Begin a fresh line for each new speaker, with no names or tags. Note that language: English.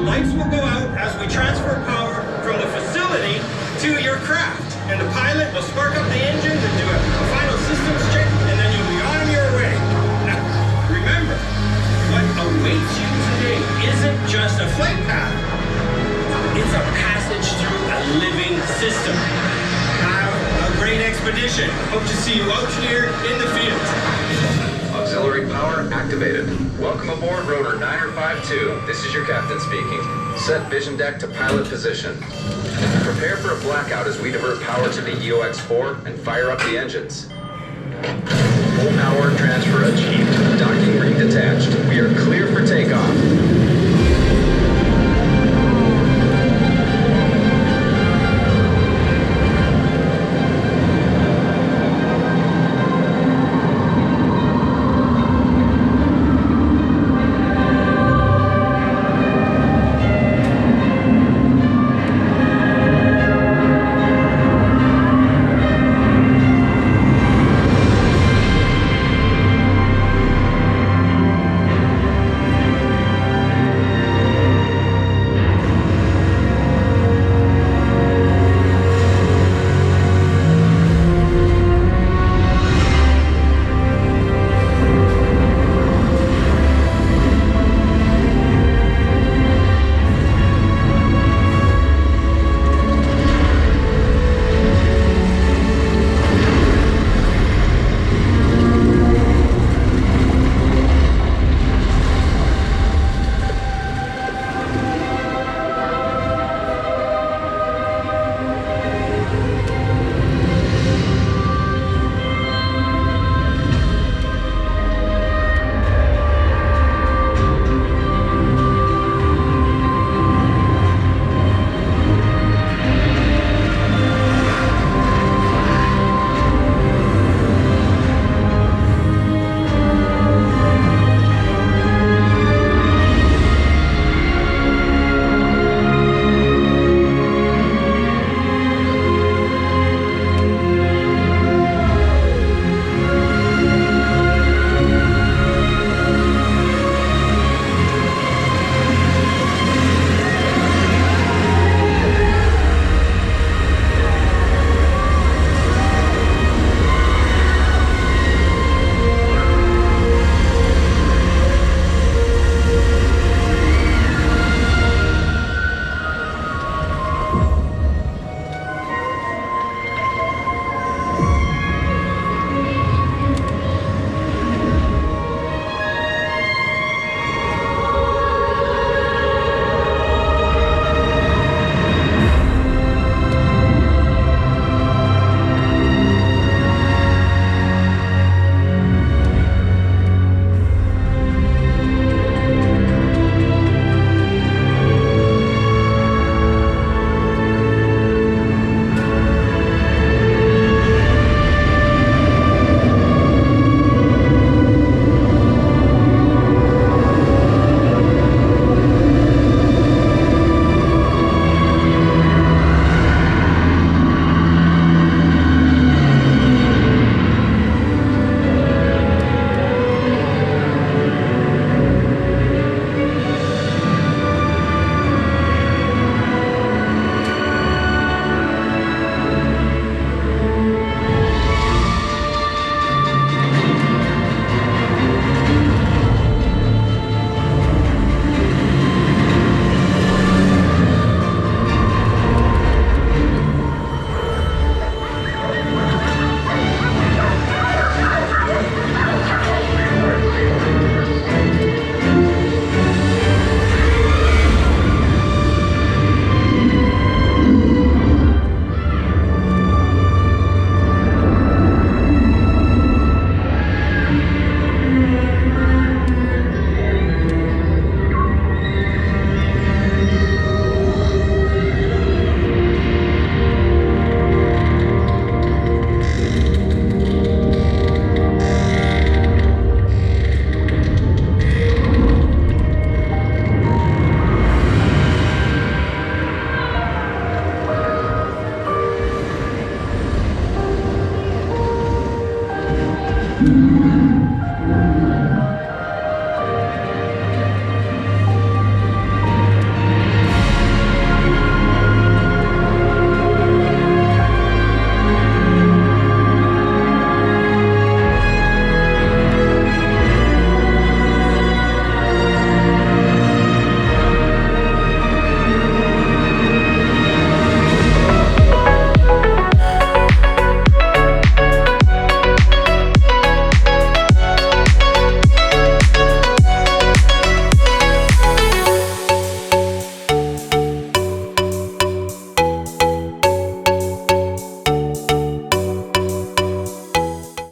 lights will go out as we transfer power from the facility to your craft. And the pilot will spark up the engines and do a final systems check, and then you'll be on your way. Now, remember, what awaits you today isn't just a flight path. It's a passage through a living system. Have a great expedition. Hope to see you out here in the field.
Auxiliary power activated. Welcome aboard rotor 9052. This is your captain speaking. Set vision deck to pilot position. Prepare for a blackout as we divert power to the EOX-4 and fire up the engines. Full power transfer achieved.